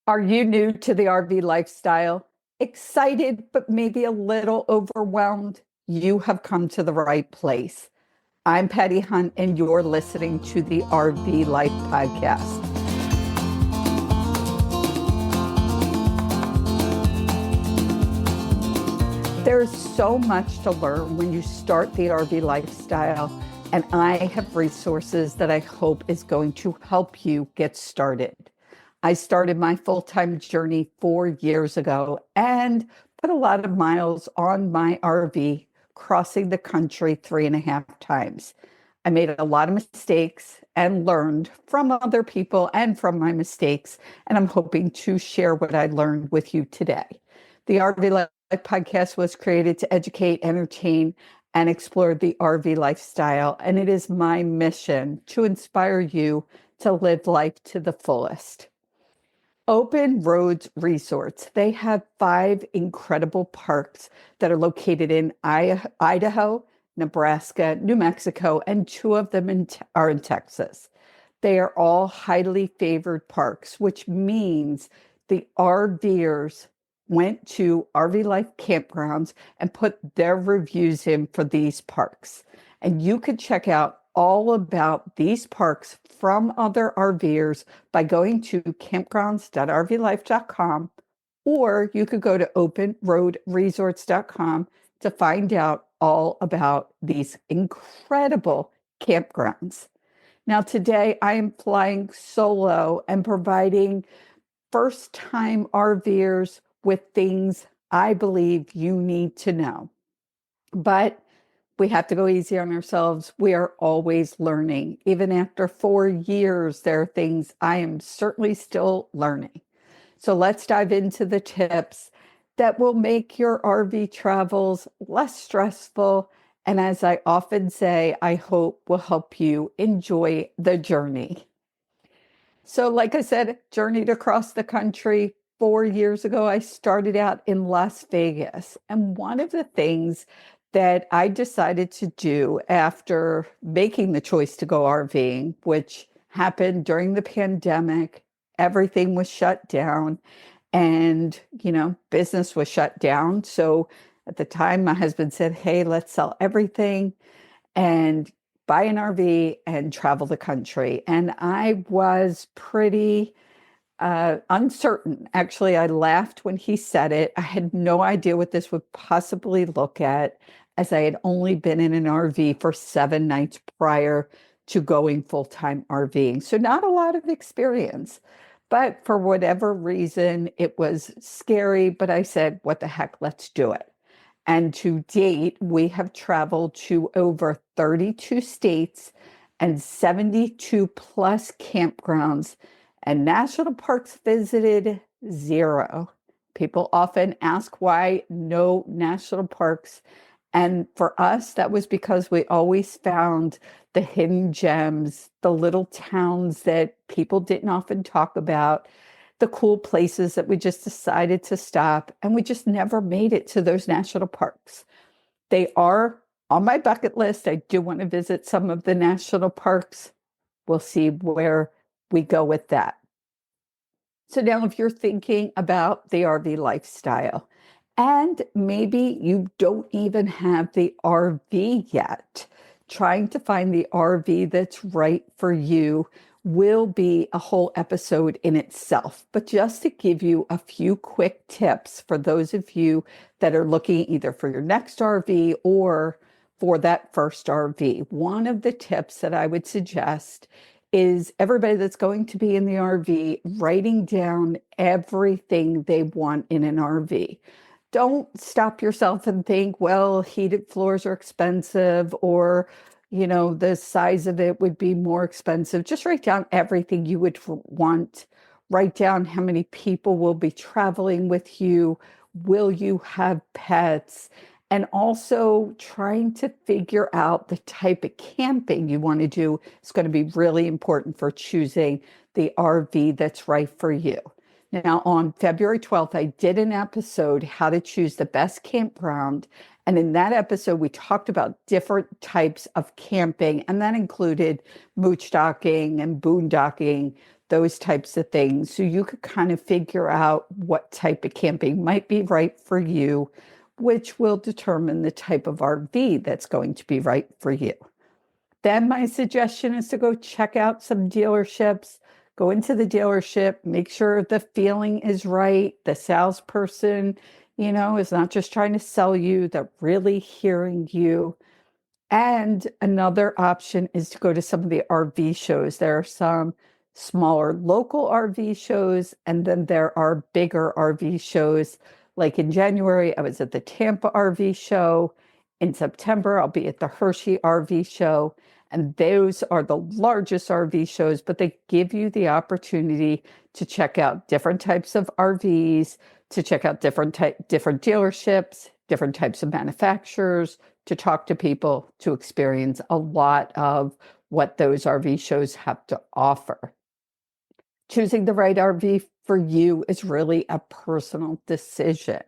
Are you new to the RV lifestyle? Excited, but maybe a little overwhelmed? You have come to the right place. I'm Patti Hunt, and you're listening to the RV Life Podcast. There's so much to learn when you start the RV lifestyle, and I have resources that I hope is going to help you get started. I started my full-time journey 4 years ago and put a lot of miles on my RV, crossing the country 3.5 times. I made a lot of mistakes and learned from other people and from my mistakes, and I'm hoping to share what I learned with you today. The RV Life Podcast was created to educate, entertain, and explore the RV lifestyle, and it is my mission to inspire you to live life to the fullest. Open Roads Resorts. They have 5 incredible parks that are located in Idaho, Nebraska, New Mexico, and 2 of them are in Texas. They are all highly favored parks, which means the RVers went to RV Life campgrounds and put their reviews in for these parks. And you could check out all about these parks from other RVers by going to campgrounds.rvlife.com, or you could go to openroadresorts.com to find out all about these incredible campgrounds. Now, today I am flying solo and providing first-time RVers with things I believe you need to know. But we have to go easy on ourselves. We are always learning. Even after 4 years, there are things I am certainly still learning. So let's dive into the tips that will make your RV travels less stressful. And as I often say, I hope will help you enjoy the journey. So like I said, journeyed across the country 4 years ago. I started out in Las Vegas. And one of the things that I decided to do after making the choice to go RVing, which happened during the pandemic, everything was shut down and, business was shut down. So at the time, my husband said, hey, let's sell everything and buy an RV and travel the country. And I was pretty uncertain. Actually, I laughed when he said it. I had no idea what this would possibly look at, as I had only been in an RV for 7 nights prior to going full-time RVing. So not a lot of experience, but for whatever reason, it was scary, but I said, what the heck, let's do it. And to date, we have traveled to over 32 states and 72 plus campgrounds, and national parks visited 0. People often ask why no national parks. And for us, that was because we always found the hidden gems, the little towns that people didn't often talk about, the cool places that we just decided to stop, and we just never made it to those national parks. They are on my bucket list. I do want to visit some of the national parks. We'll see where we go with that. So now if you're thinking about the RV lifestyle, and maybe you don't even have the RV yet, trying to find the RV that's right for you will be a whole episode in itself. But just to give you a few quick tips for those of you that are looking either for your next RV or for that first RV, one of the tips that I would suggest is everybody that's going to be in the RV writing down everything they want in an RV. Don't stop yourself and think, well, heated floors are expensive, or, the size of it would be more expensive. Just write down everything you would want. Write down how many people will be traveling with you. Will you have pets? And also trying to figure out the type of camping you want to do is going to be really important for choosing the RV that's right for you. Now, on February 12th, I did an episode, How to Choose the Best Campground. And in that episode, we talked about different types of camping, and that included mooch docking and boondocking. those types of things. So you could kind of figure out what type of camping might be right for you, which will determine the type of RV that's going to be right for you. Then my suggestion is to go check out some dealerships, go into the dealership, make sure the feeling is right. The salesperson, is not just trying to sell you, they're really hearing you. And another option is to go to some of the RV shows. There are some smaller local RV shows, and then there are bigger RV shows. Like in January, I was at the Tampa RV show. In September, I'll be at the Hershey RV show. And those are the largest RV shows, but they give you the opportunity to check out different types of RVs, to check out different dealerships, different types of manufacturers, to talk to people, to experience a lot of what those RV shows have to offer. Choosing the right RV for you is really a personal decision.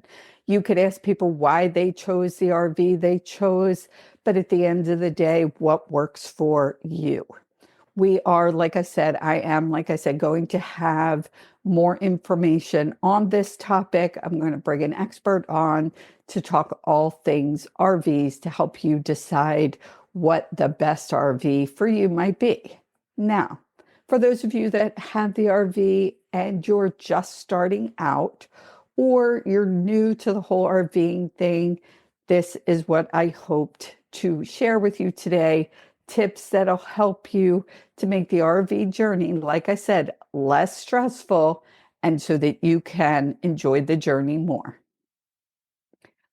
You could ask people why they chose the RV they chose, but at the end of the day, what works for you? We are, I am, going to have more information on this topic. I'm going to bring an expert on to talk all things RVs to help you decide what the best RV for you might be. Now, for those of you that have the RV and you're just starting out, or you're new to the whole RVing thing, this is what I hoped to share with you today. Tips that'll help you to make the RV journey, like I said, less stressful, and so that you can enjoy the journey more.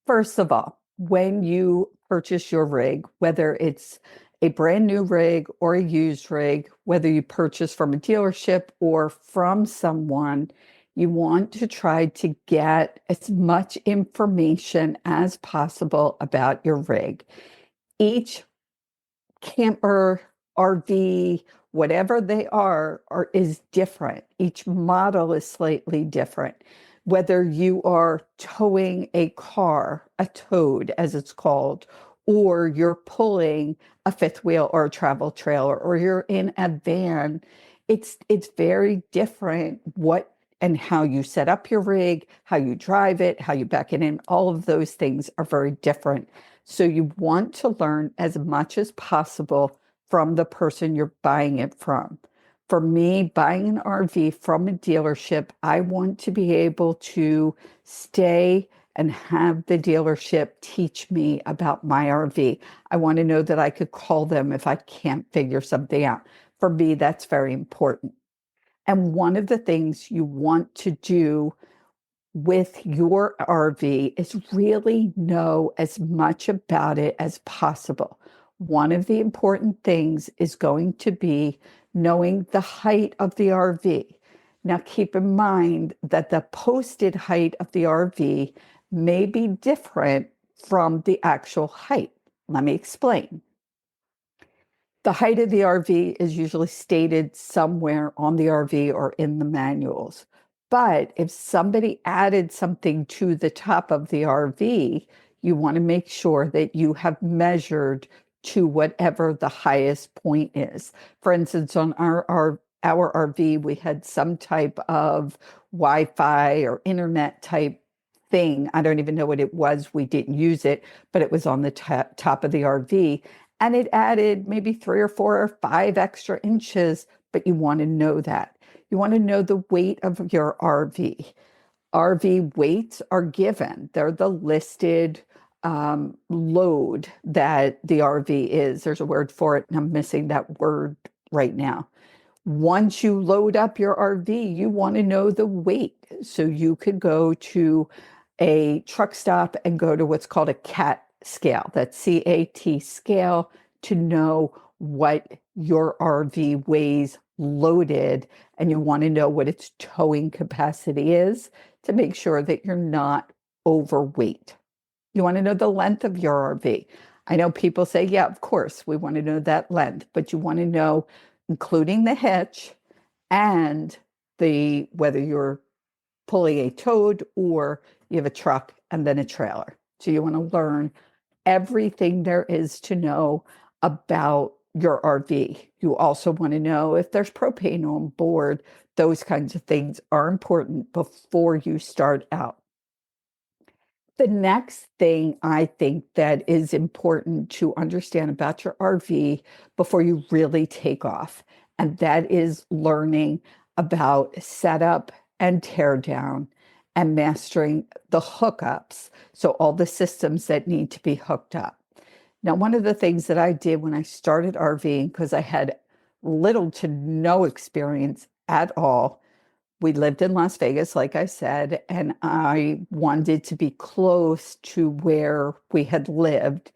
First of all, when you purchase your rig, whether it's a brand new rig or a used rig, whether you purchase from a dealership or from someone, you want to try to get as much information as possible about your rig. Each camper, RV, whatever they are is different. Each model is slightly different. Whether you are towing a car, a towed as it's called, or you're pulling a fifth wheel or a travel trailer, or you're in a van, it's very different what and how you set up your rig, how you drive it, how you back it in. All of those things are very different. So you want to learn as much as possible from the person you're buying it from. For me, buying an RV from a dealership, I want to be able to stay and have the dealership teach me about my RV. I want to know that I could call them if I can't figure something out. For me, that's very important. And one of the things you want to do with your RV is really know as much about it as possible. One of the important things is going to be knowing the height of the RV. Now, keep in mind that the posted height of the RV may be different from the actual height. Let me explain. The height of the RV is usually stated somewhere on the RV or in the manuals. But if somebody added something to the top of the RV, you want to make sure that you have measured to whatever the highest point is. For instance, on our RV, we had some type of Wi-Fi or internet type thing. I don't even know what it was. We didn't use it, but it was on the top of the RV. And it added maybe 3 or 4 or 5 extra inches, but you want to know that. You want to know the weight of your RV. RV weights are given. They're the listed load that the RV is. There's a word for it, and I'm missing that word right now. Once you load up your RV, you want to know the weight. So you could go to a truck stop and go to what's called a CAT scale, that's CAT scale, to know what your RV weighs loaded, and you want to know what its towing capacity is to make sure that you're not overweight. You want to know the length of your RV. I know people say, yeah, of course, we want to know that length, but you want to know, including the hitch and whether you're pulling a towed or you have a truck and then a trailer. So you want to learn everything there is to know about your RV. You also want to know if there's propane on board. Those kinds of things are important before you start out. The next thing I think that is important to understand about your RV before you really take off, and that is learning about setup and tear down and mastering the hookups. So all the systems that need to be hooked up. Now, one of the things that I did when I started RVing, because I had little to no experience at all, we lived in Las Vegas, like I said, and I wanted to be close to where we had lived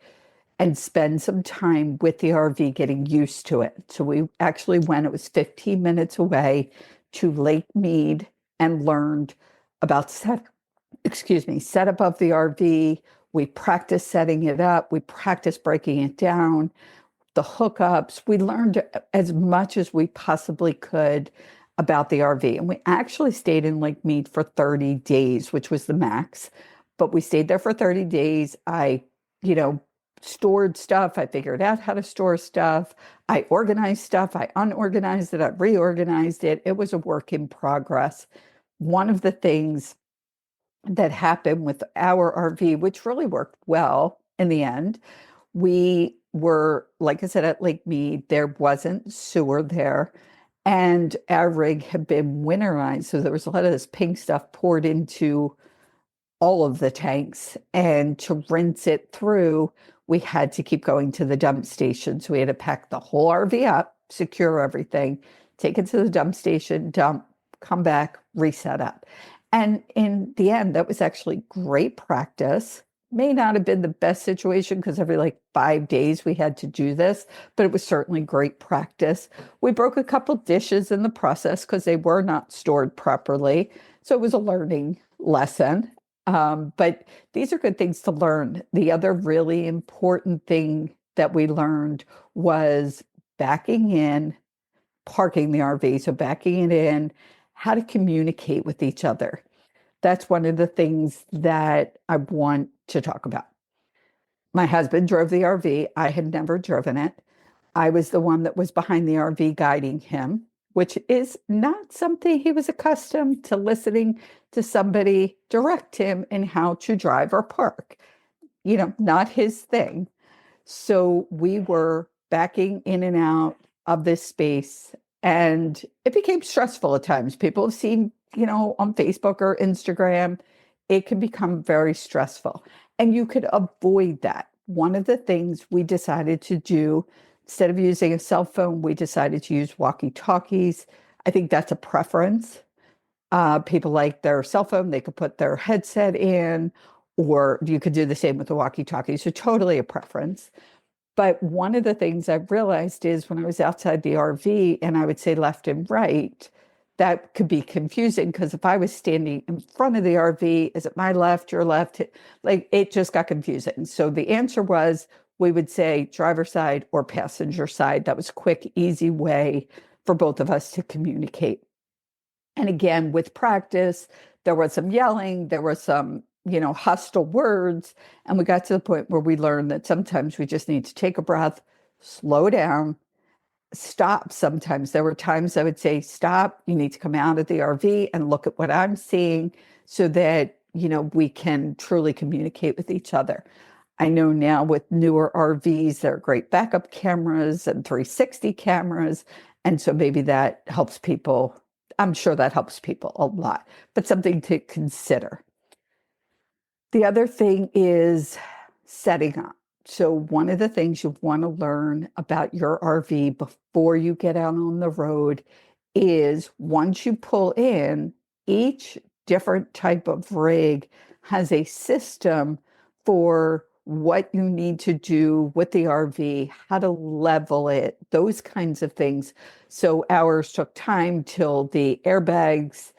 and spend some time with the RV getting used to it. So we actually went, it was 15 minutes away to Lake Mead and learned about setup of the RV. We practiced setting it up. We practiced breaking it down, the hookups. We learned as much as we possibly could about the RV. And we actually stayed in Lake Mead for 30 days, which was the max. But we stayed there for 30 days. I, stored stuff. I figured out how to store stuff. I organized stuff. I unorganized it. I reorganized it. It was a work in progress. One of the things that happened with our RV, which really worked well in the end, we were, like I said, at Lake Mead. There wasn't sewer there. And our rig had been winterized. So there was a lot of this pink stuff poured into all of the tanks. And to rinse it through, we had to keep going to the dump station. So we had to pack the whole RV up, secure everything, take it to the dump station, dump, come back, reset up. And in the end, that was actually great practice. May not have been the best situation because every like 5 days we had to do this, but it was certainly great practice. We broke a couple dishes in the process because they were not stored properly. So it was a learning lesson. But these are good things to learn. The other really important thing that we learned was backing in, parking the RV, so backing it in, how to communicate with each other. That's one of the things that I want to talk about. My husband drove the RV. I had never driven it. I was the one that was behind the RV guiding him, which is not something he was accustomed to, listening to somebody direct him in how to drive or park. Not his thing. So we were backing in and out of this space, and it became stressful at times. People have seen, on Facebook or Instagram, it can become very stressful. And you could avoid that. One of the things we decided to do, instead of using a cell phone, we decided to use walkie-talkies. I think that's a preference. People like their cell phone, they could put their headset in, or you could do the same with the walkie-talkie. So totally a preference. But one of the things I realized is when I was outside the RV and I would say left and right, that could be confusing because if I was standing in front of the RV, is it my left, your left? Like it just got confusing. So the answer was we would say driver's side or passenger side. That was a quick, easy way for both of us to communicate. And again, with practice, there was some yelling, there was some, hostile words. And we got to the point where we learned that sometimes we just need to take a breath, slow down, stop. Sometimes there were times I would say, stop, you need to come out of the RV and look at what I'm seeing so that, we can truly communicate with each other. I know now with newer RVs, there are great backup cameras and 360 cameras. And so maybe that helps people. I'm sure that helps people a lot, but something to consider. The other thing is setting up. So one of the things you want to learn about your RV before you get out on the road is once you pull in, each different type of rig has a system for what you need to do with the RV, how to level it, those kinds of things. So ours took time till the airbags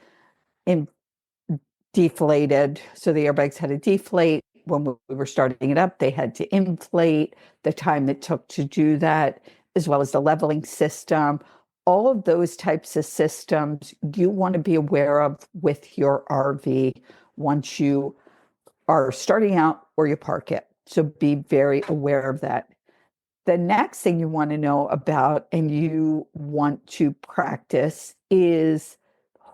deflated. So the airbags had to deflate. When we were starting it up, they had to inflate, the time it took to do that, as well as the leveling system. All of those types of systems you want to be aware of with your RV once you are starting out or you park it. So be very aware of that. The next thing you want to know about and you want to practice is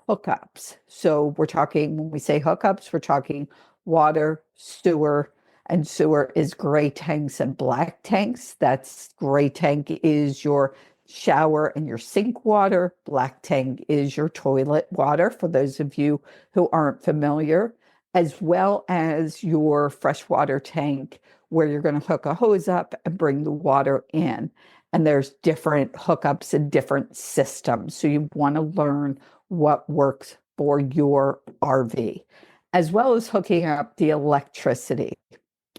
hookups. So we're talking, when we say hookups, we're talking water, sewer, and sewer is gray tanks and black tanks. That's gray tank is your shower and your sink water. Black tank is your toilet water, for those of you who aren't familiar, as well as your freshwater tank where you're going to hook a hose up and bring the water in. And there's different hookups and different systems. So you want to learn what works for your RV, as well as hooking up the electricity.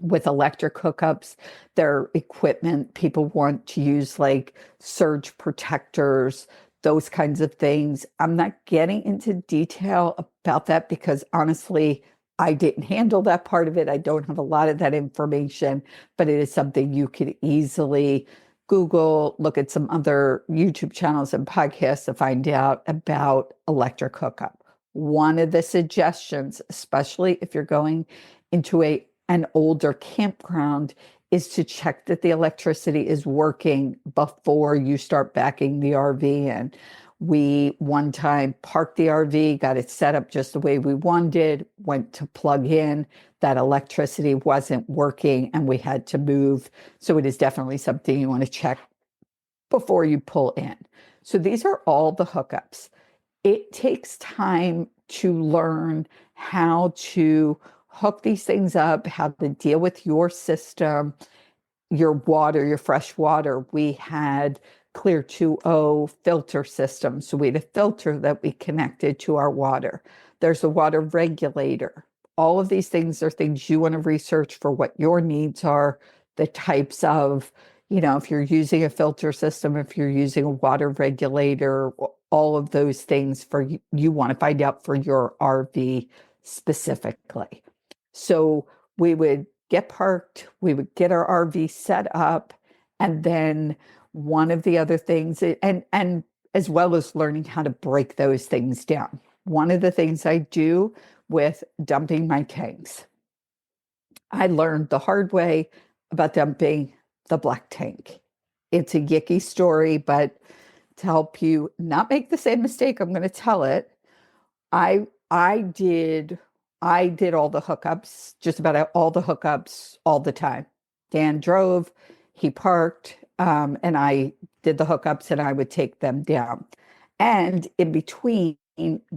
With electric hookups, their equipment, people want to use like surge protectors, those kinds of things. I'm not getting into detail about that because honestly, I didn't handle that part of it. I don't have a lot of that information, but it is something you could easily Google, look at some other YouTube channels and podcasts to find out about electric hookup. One of the suggestions, especially if you're going into an older campground, is to check that the electricity is working before you start backing the RV in. We one time parked the RV, got it set up just the way we wanted, went to plug in, that electricity wasn't working and we had to move. So it is definitely something you want to check before you pull in. So these are all the hookups. It takes time to learn how to hook these things up, how to deal with your system, your water, your fresh water. We had Clear 2O filter system. So we had a filter that we connected to our water. There's a water regulator. All of these things are things you want to research for what your needs are, the types of, if you're using a filter system, if you're using a water regulator, all of those things for you want to find out for your RV specifically. So we would get parked, we would get our RV set up, and then one of the other things, and as well as learning how to break those things down. One of the things I do with dumping my tanks, I learned the hard way about dumping the black tank. It's a yicky story, but to help you not make the same mistake, I'm going to tell it. I did all the hookups, just about all the hookups all the time. Dan drove, he parked, and I did the hookups and I would take them down. And in between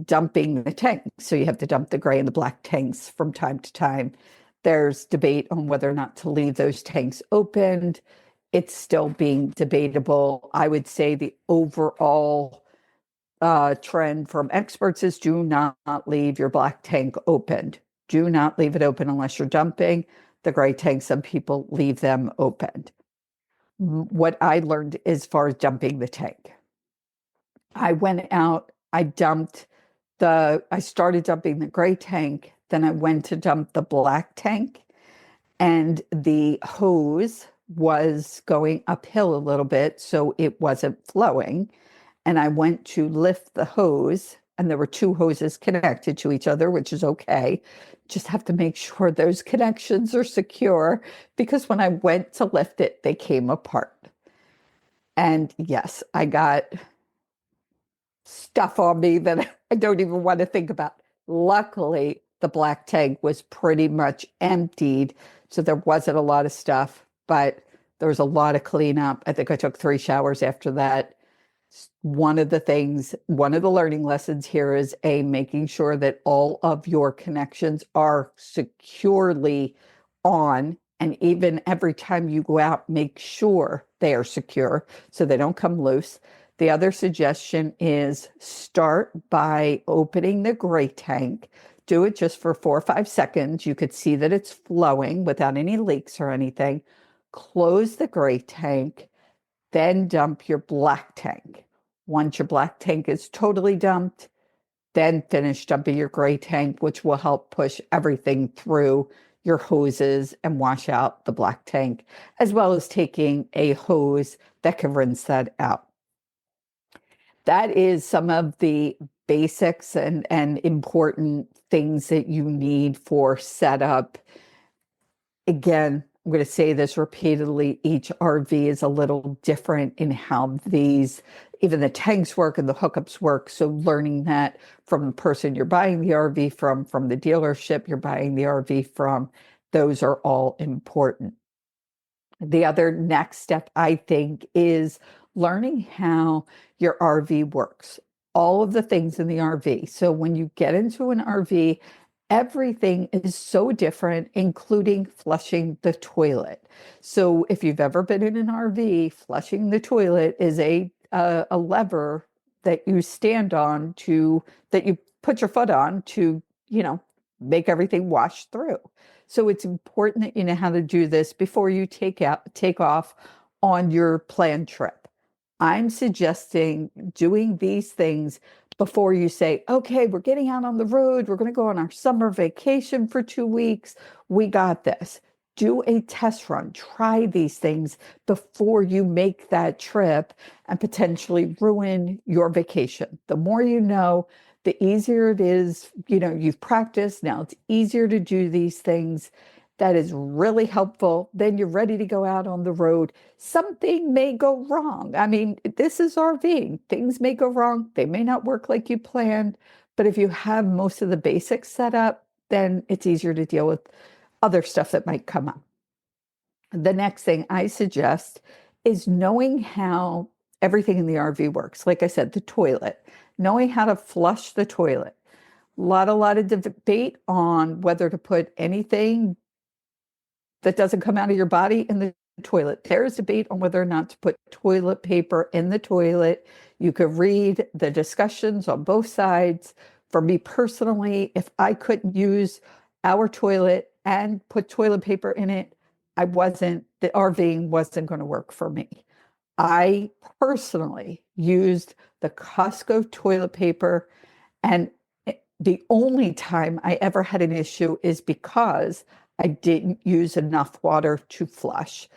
dumping the tanks, so you have to dump the gray and the black tanks from time to time, there's debate on whether or not to leave those tanks opened. It's still being debatable. I would say the overall trend from experts is do not leave your black tank opened. Do not leave it open unless you're dumping. The gray tank, some people leave them opened. What I learned as far as dumping the tank, I went out, I started dumping the gray tank, then I went to dump the black tank, and the hose was going uphill a little bit, so it wasn't flowing. And I went to lift the hose, and there were two hoses connected to each other, which is okay. Just have to make sure those connections are secure, because when I went to lift it, they came apart. And yes, I got stuff on me that I don't even want to think about. Luckily, the black tank was pretty much emptied, so there wasn't a lot of stuff, but there was a lot of cleanup. I think I took 3 showers after that. One of the learning lessons here is making sure that all of your connections are securely on. And even every time you go out, make sure they are secure so they don't come loose. The other suggestion is start by opening the gray tank. Do it just for 4 or 5 seconds. You could see that it's flowing without any leaks or anything. Close the gray tank, then dump your black tank. Once your black tank is totally dumped, then finish dumping your gray tank, which will help push everything through your hoses and wash out the black tank, as well as taking a hose that can rinse that out. That is some of the basics and important things that you need for setup. Again, I'm going to say this repeatedly, each RV is a little different in how these, even the tanks work and the hookups work. So learning that from the person you're buying the RV from the dealership you're buying the RV from, those are all important. The other next step, I think, is learning how your RV works, all of the things in the RV. So when you get into an RV, everything is so different, including flushing the toilet. So if you've ever been in an RV, flushing the toilet is a lever that you stand on to, that you put your foot on to, make everything wash through. So it's important that you know how to do this before you take off on your planned trip. I'm suggesting doing these things before you say, okay, we're getting out on the road. We're going to go on our summer vacation for 2 weeks. We got this. Do a test run. Try these things before you make that trip and potentially ruin your vacation. The more you know, the easier it is. You've practiced. Now it's easier to do these things. That is really helpful. Then you're ready to go out on the road. Something may go wrong. I mean, this is RVing. Things may go wrong. They may not work like you planned. But if you have most of the basics set up, then it's easier to deal with other stuff that might come up. The next thing I suggest is knowing how everything in the RV works. Like I said, the toilet, knowing how to flush the toilet. A lot of debate on whether to put anything that doesn't come out of your body in the toilet. There's debate on whether or not to put toilet paper in the toilet. You could read the discussions on both sides. For me personally, if I couldn't use our toilet and put toilet paper in it, the RVing wasn't going to work for me. I personally used the Costco toilet paper, and the only time I ever had an issue is because I didn't use enough water to flush.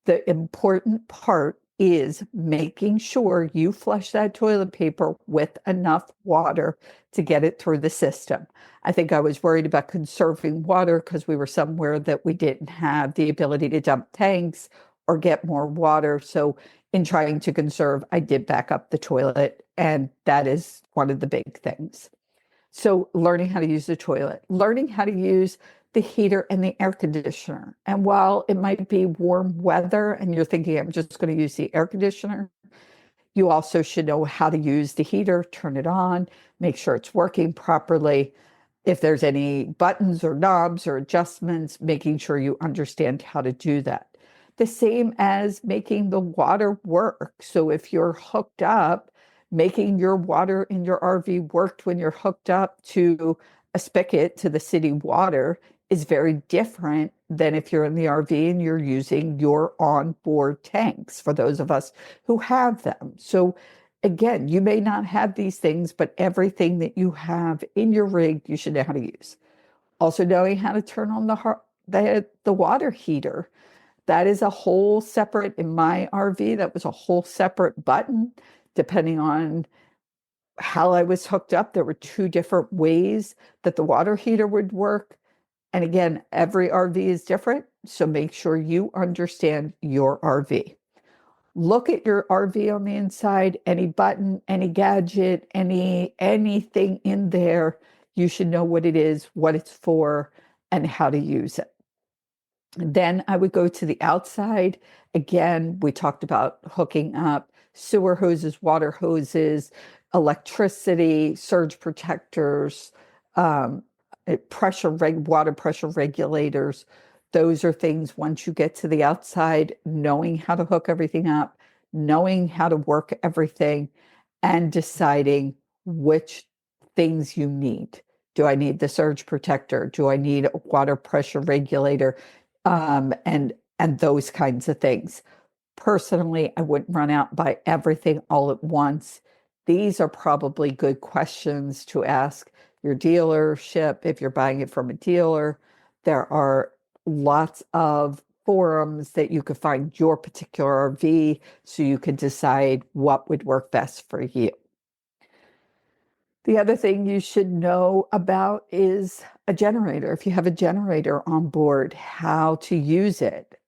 The important part is making sure you flush that toilet paper with enough water to get it through the system. I think I was worried about conserving water because we were somewhere that we didn't have the ability to dump tanks or get more water. So in trying to conserve, I did back up the toilet, and that is one of the big things. So learning how to use the toilet, learning how to use the heater and the air conditioner. And while it might be warm weather and you're thinking, I'm just going to use the air conditioner, you also should know how to use the heater, turn it on, make sure it's working properly. If there's any buttons or knobs or adjustments, making sure you understand how to do that. The same as making the water work. So if you're hooked up, making your water in your RV worked when you're hooked up to a spigot to the city water is very different than if you're in the RV and you're using your onboard tanks, for those of us who have them. So again, you may not have these things, but everything that you have in your rig, you should know how to use. Also knowing how to turn on the water heater. That is a whole separate, in my RV, that was a whole separate button, depending on how I was hooked up. There were two different ways that the water heater would work. And again, every RV is different. So make sure you understand your RV. Look at your RV on the inside, any button, any gadget, anything in there. You should know what it is, what it's for, and how to use it. Then I would go to the outside. Again, we talked about hooking up sewer hoses, water hoses, electricity, surge protectors, water pressure regulators. Those are things, once you get to the outside, knowing how to hook everything up, knowing how to work everything, and deciding which things you need. Do I need the surge protector? Do I need a water pressure regulator? And those kinds of things. Personally, I wouldn't run out buy everything all at once. These are probably good questions to ask your dealership if you're buying it from a dealer. There are lots of forums that you could find your particular RV so you could decide what would work best for you. The other thing you should know about is a generator. If you have a generator on board, how to use it.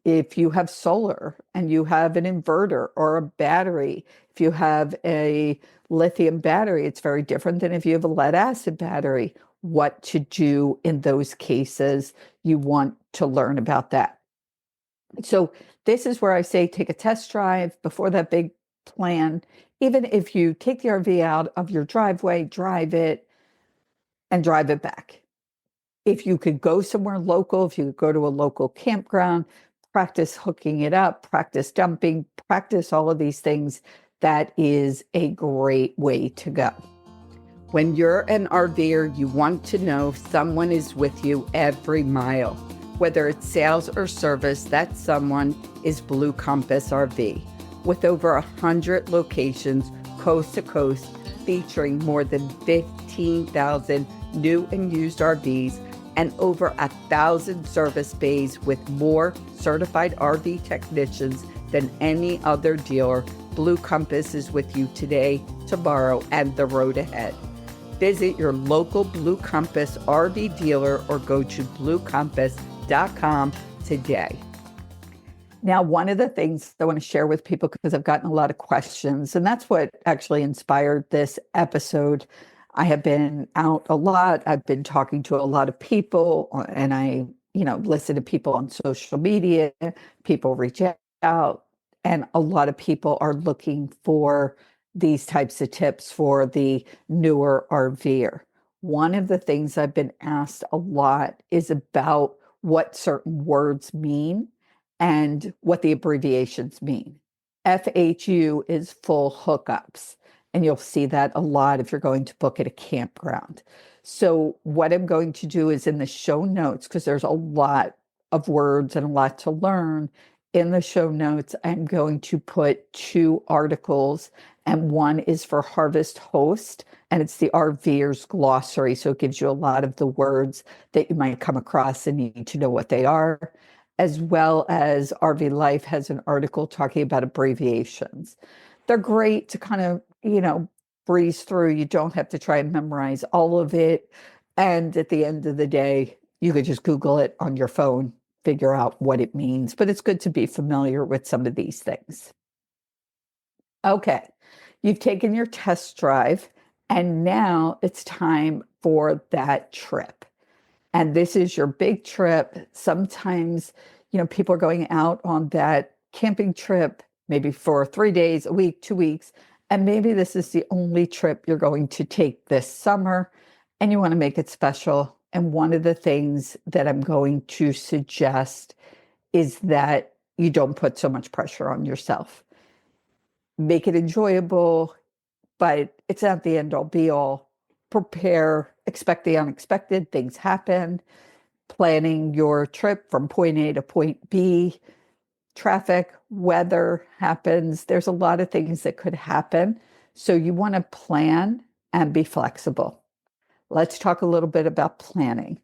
If you have solar and you have an inverter or a battery, if you have a lithium battery, it's very different than if you have a lead acid battery. What to do in those cases, you want to learn about that. So this is where I say take a test drive before that big plan. Even if you take the RV out of your driveway, drive it and drive it back. If you could go somewhere local, if you could go to a local campground, practice hooking it up, practice dumping, practice all of these things, that is a great way to go. When you're an RVer, you want to know someone is with you every mile. Whether it's sales or service, that someone is Blue Compass RV. With over 100 locations coast to coast, featuring more than 15,000 new and used RVs, and over 1,000 service bays with more certified RV technicians than any other dealer, Blue Compass is with you today, tomorrow, and the road ahead. Visit your local Blue Compass RV dealer or go to bluecompass.com today. Now, one of the things I want to share with people, because I've gotten a lot of questions, and that's what actually inspired this episode. I have been out a lot. I've been talking to a lot of people, and I, listen to people on social media. People reach out, and a lot of people are looking for these types of tips for the newer RVer. One of the things I've been asked a lot is about what certain words mean and what the abbreviations mean. FHU is full hookups. And you'll see that a lot if you're going to book at a campground. So what I'm going to do is in the show notes, because there's a lot of words and a lot to learn, in the show notes, I'm going to put 2 articles, and one is for Harvest Host, and it's the RVers glossary. So it gives you a lot of the words that you might come across and need to know what they are, as well as RV Life has an article talking about abbreviations. They're great to kind of, breeze through. You don't have to try and memorize all of it. And at the end of the day, you could just Google it on your phone, figure out what it means. But it's good to be familiar with some of these things. Okay, you've taken your test drive, and now it's time for that trip. And this is your big trip. Sometimes, people are going out on that camping trip, maybe for 3 days, a week, 2 weeks. And maybe this is the only trip you're going to take this summer, and you want to make it special. And one of the things that I'm going to suggest is that you don't put so much pressure on yourself. Make it enjoyable, but it's not the end all be all. Prepare, expect the unexpected, things happen. Planning your trip from point A to point B. Traffic, weather happens. There's a lot of things that could happen. So you want to plan and be flexible. Let's talk a little bit about planning.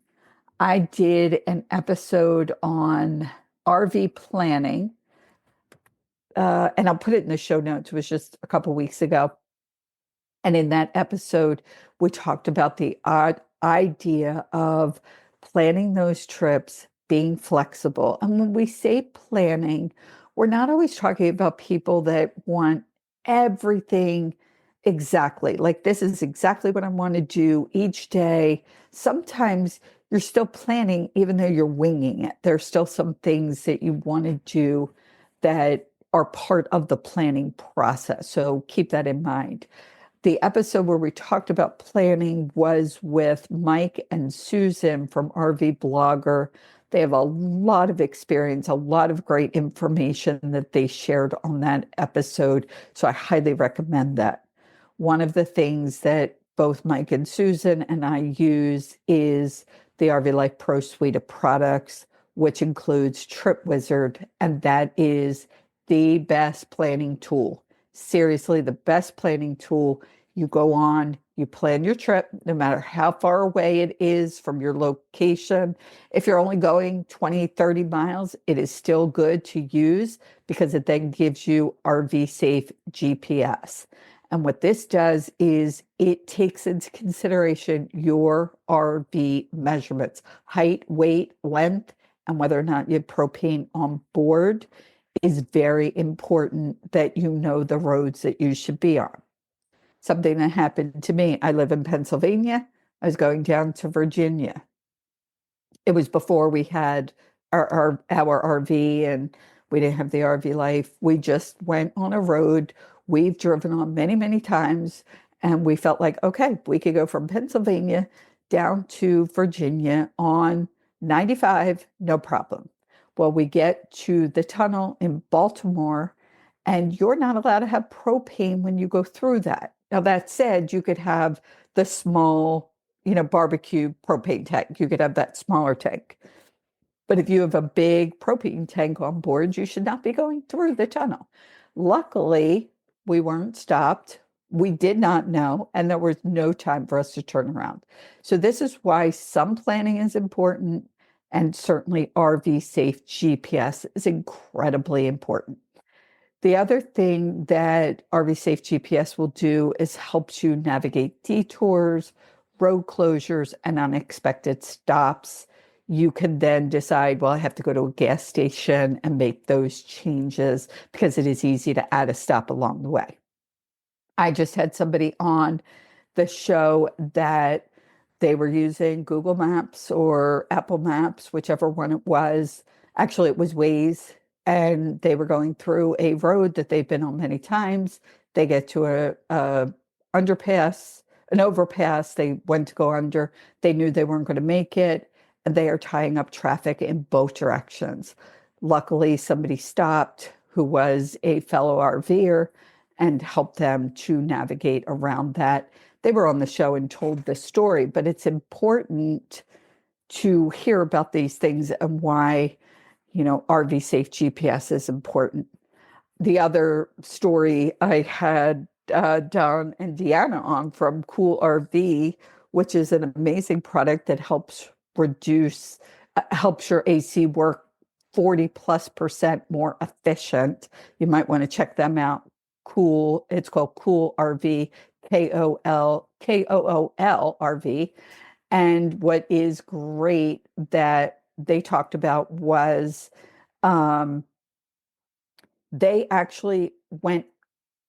I did an episode on RV planning, and I'll put it in the show notes. It was just a couple weeks ago. And in that episode, we talked about the idea of planning those trips, being flexible. And when we say planning, we're not always talking about people that want everything exactly. Like, this is exactly what I want to do each day. Sometimes you're still planning, even though you're winging it. There's still some things that you want to do that are part of the planning process. So keep that in mind. The episode where we talked about planning was with Mike and Susan from RV Blogger. They have a lot of experience, a lot of great information that they shared on that episode. So I highly recommend that. One of the things that both Mike and Susan and I use is the RV Life Pro suite of products, which includes Trip Wizard, and that is the best planning tool. Seriously, the best planning tool. You go on, you plan your trip, no matter how far away it is from your location. If you're only going 20, 30 miles, it is still good to use because it then gives you RV safe GPS. And what this does is it takes into consideration your RV measurements, height, weight, length, and whether or not you have propane on board is very important that you know the roads that you should be on. Something that happened to me, I live in Pennsylvania. I was going down to Virginia. It was before we had our RV and we didn't have the RV life. We just went on a road we've driven on many, many times. And we felt like, okay, we could go from Pennsylvania down to Virginia on 95, no problem. Well, we get to the tunnel in Baltimore, and you're not allowed to have propane when you go through that. Now, that said, you could have the small, barbecue propane tank. You could have that smaller tank. But if you have a big propane tank on board, you should not be going through the tunnel. Luckily, we weren't stopped. We did not know, and there was no time for us to turn around. So this is why some planning is important, and certainly RV Safe GPS is incredibly important. The other thing that RV Safe GPS will do is helps you navigate detours, road closures, and unexpected stops. You can then decide, well, I have to go to a gas station and make those changes because it is easy to add a stop along the way. I just had somebody on the show that they were using Google Maps or Apple Maps, whichever one it was. Actually, it was Waze, and they were going through a road that they've been on many times. They get to a underpass, an overpass. They went to go under. They knew they weren't going to make it, and they are tying up traffic in both directions. Luckily, somebody stopped who was a fellow RVer and helped them to navigate around that. They were on the show and told the story, but it's important to hear about these things and why, RV Safe GPS is important. The other story I had Don and Deanna on from Cool RV, which is an amazing product that helps helps your AC work 40+% more efficient. You might want to check them out. Cool, it's called Cool RV, KOOL RV. And what is great that they talked about was they actually went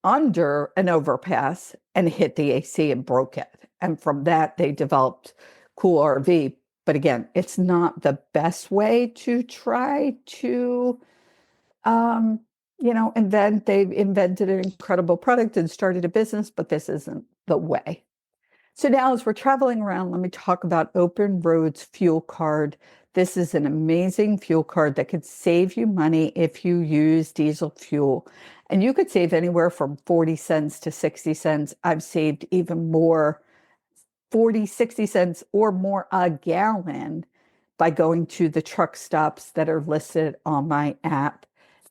under an overpass and hit the AC and broke it. And from that, they developed Cool RV. But again, it's not the best way to try to, they've invented an incredible product and started a business, but this isn't the way. So now as we're traveling around, let me talk about Open Roads Fuel Card. This is an amazing fuel card that could save you money if you use diesel fuel. And you could save anywhere from 40 cents to 60 cents. I've saved even more, 40, 60 cents or more a gallon by going to the truck stops that are listed on my app.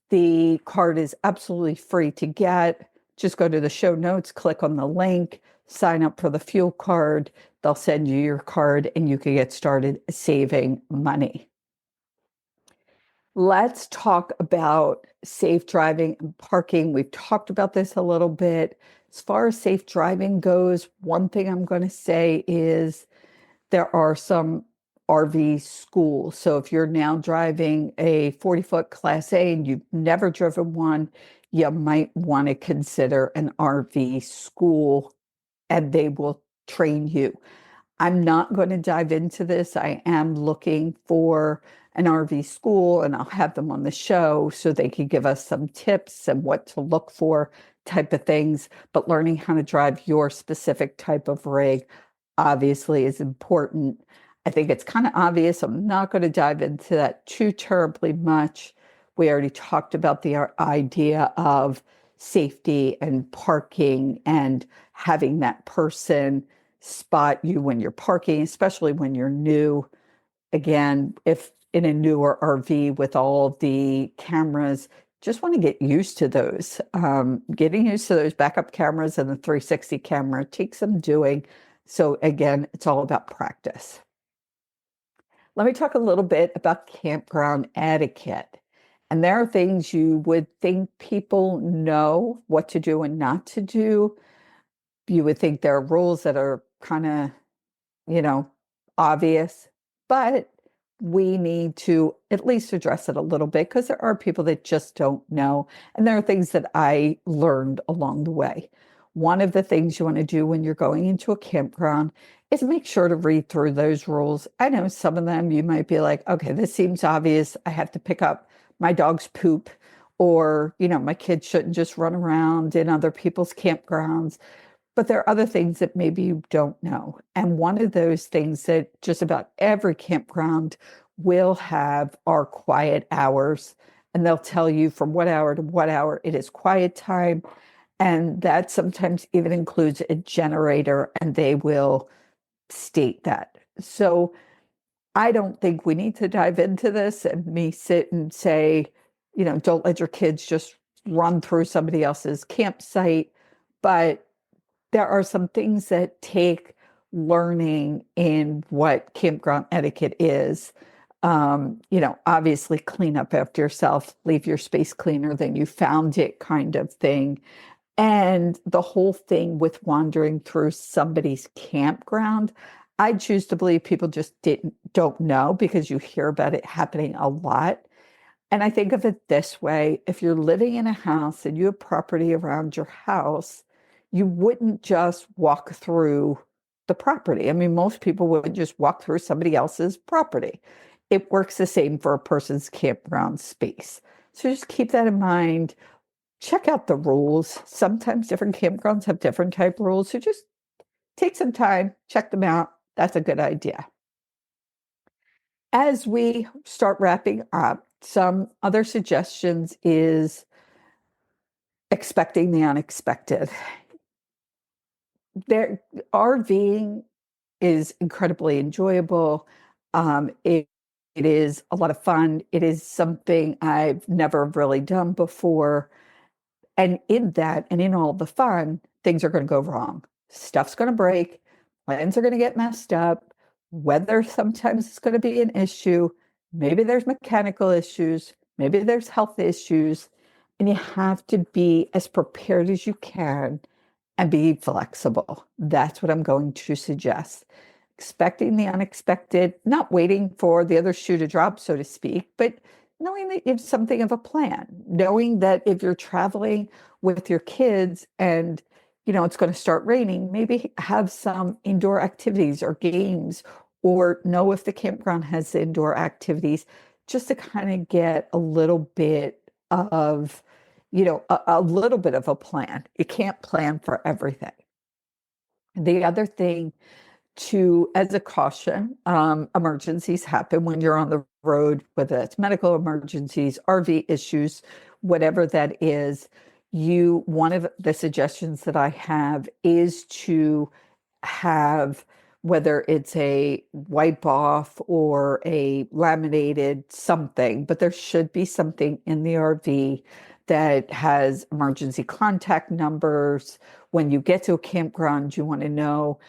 The card is absolutely free to get. Just go to the show notes, click on the link, sign up for the fuel card. They'll send you your card and you can get started saving money. Let's talk about safe driving and parking. We've talked about this a little bit. As far as safe driving goes, one thing I'm going to say is there are some RV schools. So if you're now driving a 40-foot Class A and you've never driven one, you might want to consider an RV school and they will train you. I'm not going to dive into this. I am looking for an RV school and I'll have them on the show so they can give us some tips and what to look for type of things. But learning how to drive your specific type of rig obviously is important. I think it's kind of obvious. I'm not going to dive into that too terribly much. We already talked about the idea of safety and parking and having that person spot you when you're parking, especially when you're new. Again, if in a newer RV with all of the cameras, just want to get used to those. Getting used to those backup cameras and the 360 camera takes some doing. So again, it's all about practice. Let me talk a little bit about campground etiquette. And there are things you would think people know what to do and not to do. You would think there are rules that are kind of, you know, obvious, but we need to at least address it a little bit because there are people that just don't know. And there are things that I learned along the way. One of the things you want to do when you're going into a campground is make sure to read through those rules. I know some of them you might be like, okay, this seems obvious. I have to pick up my dog's poop, or, my kids shouldn't just run around in other people's campgrounds. But there are other things that maybe you don't know. And one of those things that just about every campground will have are quiet hours. And they'll tell you from what hour to what hour it is quiet time. And that sometimes even includes a generator, and they will state that. So I don't think we need to dive into this and me sit and say, don't let your kids just run through somebody else's campsite. But there are some things that take learning in what campground etiquette is. Obviously clean up after yourself, leave your space cleaner than you found it kind of thing. And the whole thing with wandering through somebody's campground, I choose to believe people just don't know because you hear about it happening a lot. And I think of it this way: if you're living in a house and you have property around your house, you wouldn't just walk through the property. I mean, most people would just walk through somebody else's property. It works the same for a person's campground space. So just keep that in mind. Check out the rules. Sometimes different campgrounds have different type rules. So just take some time, check them out. That's a good idea. As we start wrapping up, some other suggestions is expecting the unexpected. There, RVing is incredibly enjoyable. It is a lot of fun. It is something I've never really done before. And in that, and in all the fun, things are going to go wrong. Stuff's going to break. Plans are going to get messed up. Weather sometimes is going to be an issue. Maybe there's mechanical issues. Maybe there's health issues. And you have to be as prepared as you can and be flexible. That's what I'm going to suggest. Expecting the unexpected, not waiting for the other shoe to drop, so to speak, but knowing that it's something of a plan, knowing that if you're traveling with your kids and it's going to start raining, maybe have some indoor activities or games, or know if the campground has indoor activities, just to kind of get a little bit of, a little bit of a plan. You can't plan for everything. The other thing, as a caution, emergencies happen when you're on the road, whether it's medical emergencies, RV issues, whatever that is. One of the suggestions that I have is to have, whether it's a wipe off or a laminated something, but there should be something in the RV that has emergency contact numbers. When you get to a campground, you want to know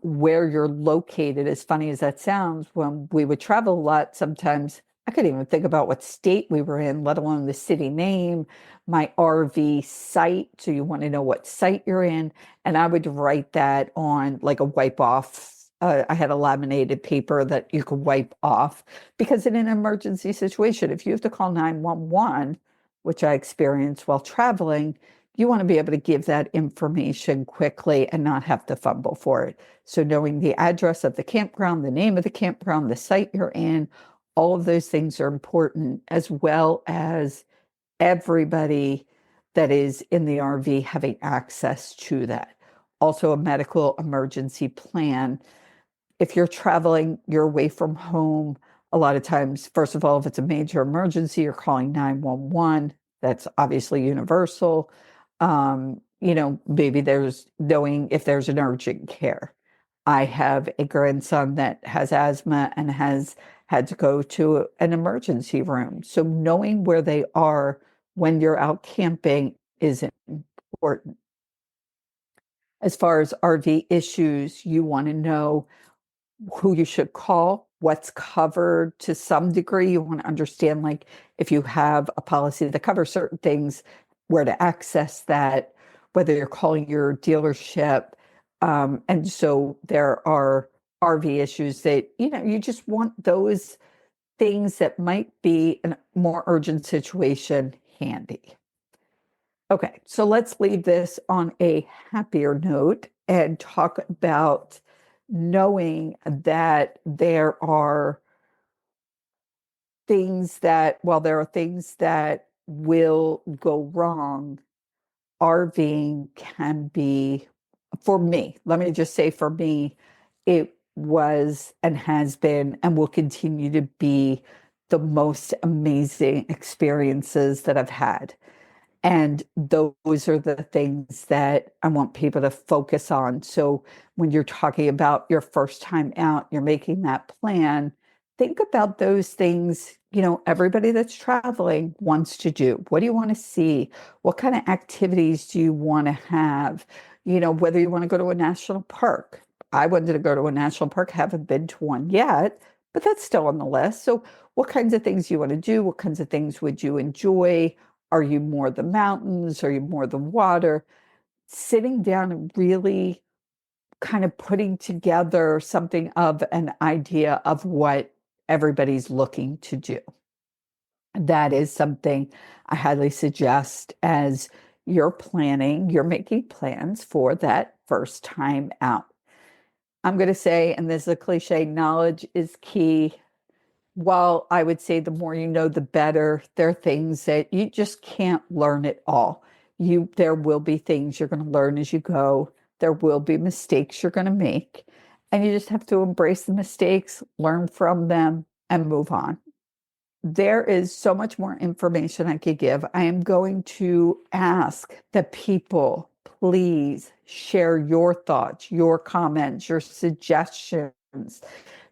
where you're located. As funny as that sounds, when we would travel a lot, sometimes I couldn't even think about what state we were in, let alone the city name, my RV site. So you want to know what site you're in. And I would write that on like a wipe off. I had a laminated paper that you could wipe off, because in an emergency situation, if you have to call 911, which I experienced while traveling, you want to be able to give that information quickly and not have to fumble for it. So knowing the address of the campground, the name of the campground, the site you're in, all of those things are important, as well as everybody that is in the RV having access to that. Also, a medical emergency plan. If you're traveling, you're away from home. A lot of times, first of all, if it's a major emergency, you're calling 911. That's obviously universal. Maybe there's knowing if there's an urgent care. I have a grandson that has asthma and has had to go to an emergency room. So knowing where they are when you're out camping is important. As far as RV issues, you want to know who you should call, what's covered to some degree. You want to understand, like, if you have a policy that covers certain things, where to access that, whether you're calling your dealership. And so there are RV issues that, you just want those things that might be a more urgent situation handy. Okay, so let's leave this on a happier note and talk about knowing that there are things that, well, there are things that will go wrong. RVing can be, for me, let me just say for me, it was and has been and will continue to be the most amazing experiences that I've had. And those are the things that I want people to focus on. So when you're talking about your first time out, you're making that plan, think about those things, everybody that's traveling wants to do. What do you want to see? What kind of activities do you want to have? Whether you want to go to a national park. I wanted to go to a national park, haven't been to one yet, but that's still on the list. So what kinds of things you want to do? What kinds of things would you enjoy? Are you more the mountains? Are you more the water? Sitting down and really kind of putting together something of an idea of what everybody's looking to do. That is something I highly suggest as you're making plans for that first time out. I'm going to say, and this is a cliche, knowledge is key. While I would say the more you know, the better, there are things that you just can't learn it all. There will be things you're going to learn as you go. There will be mistakes you're going to make, and you just have to embrace the mistakes, learn from them, and move on. There is so much more information I could give. I am going to ask that people please share your thoughts, your comments, your suggestions.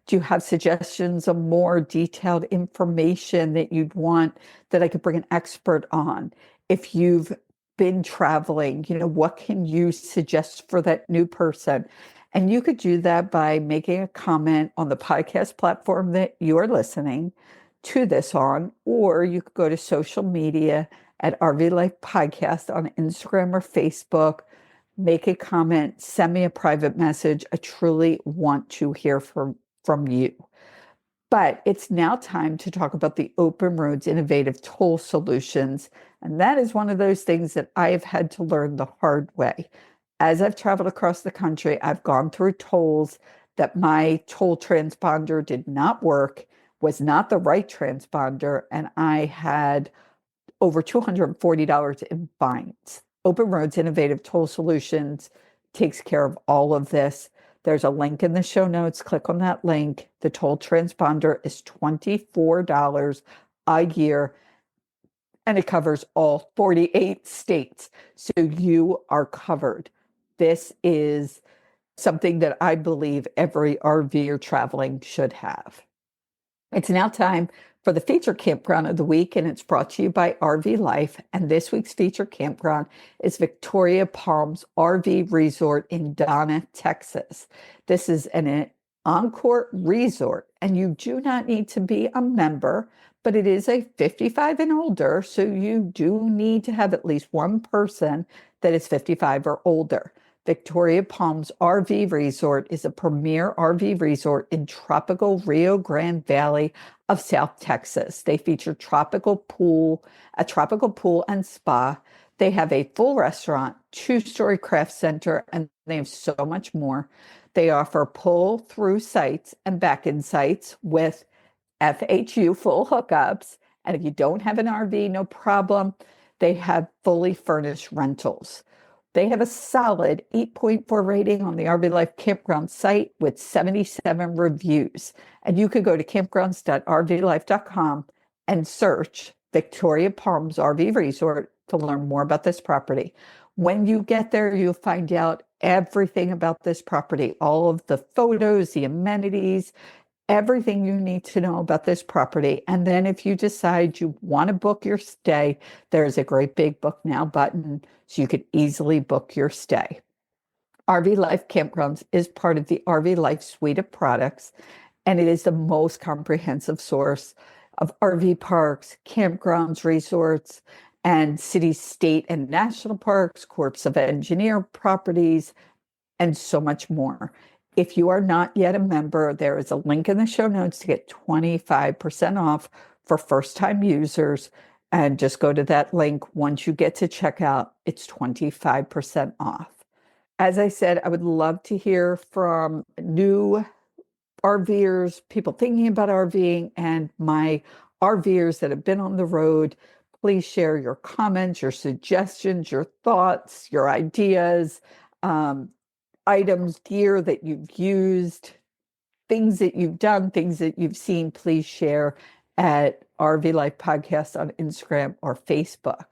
Do you have suggestions of more detailed information that you'd want that I could bring an expert on? If you've been traveling, what can you suggest for that new person? And you could do that by making a comment on the podcast platform that you are listening to this on, or you could go to social media at RV Life Podcast on Instagram or Facebook, make a comment, send me a private message. I truly want to hear from you. But it's now time to talk about the Open Roads Innovative Toll Solutions. And that is one of those things that I have had to learn the hard way. As I've traveled across the country, I've gone through tolls that my toll transponder did not work, was not the right transponder, and I had over $240 in fines. Open Roads Innovative Toll Solutions takes care of all of this. There's a link in the show notes. Click on that link. The toll transponder is $24 a year, and it covers all 48 states. So you are covered. This is something that I believe every RVer traveling should have. It's now time for the feature campground of the week, and it's brought to you by RV Life. And this week's feature campground is Victoria Palms RV Resort in Donna, Texas. This is an Encore resort, and you do not need to be a member, but it is a 55 and older, so you do need to have at least one person that is 55 or older. Victoria Palms RV Resort is a premier RV resort in tropical Rio Grande Valley of South Texas. They feature a tropical pool and spa. They have a full restaurant, two-story craft center, and they have so much more. They offer pull-through sites and back-in sites with FHU full hookups. And if you don't have an RV, no problem. They have fully furnished rentals. They have a solid 8.4 rating on the RV Life Campground site with 77 reviews. And you could go to campgrounds.rvlife.com and search Victoria Palms RV Resort to learn more about this property. When you get there, you'll find out everything about this property, all of the photos, the amenities, everything you need to know about this property. And then if you decide you want to book your stay, there's a great big book now button so you could easily book your stay. RV Life Campgrounds is part of the RV Life suite of products, and it is the most comprehensive source of RV parks, campgrounds, resorts, and city, state, and national parks, Corps of Engineer properties, and so much more. If you are not yet a member, there is a link in the show notes to get 25% off for first-time users. And just go to that link. Once you get to checkout, it's 25% off. As I said, I would love to hear from new RVers, people thinking about RVing, and my RVers that have been on the road. Please share your comments, your suggestions, your thoughts, your ideas, items, gear that you've used, things that you've done, things that you've seen. Please share at RV Life Podcast on Instagram or Facebook.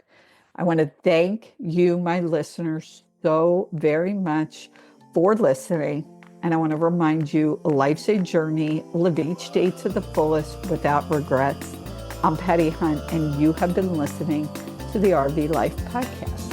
I want to thank you, my listeners, so very much for listening. And I want to remind you, life's a journey. Live each day to the fullest without regrets. I'm Patti Hunt, and you have been listening to the RV Life Podcast.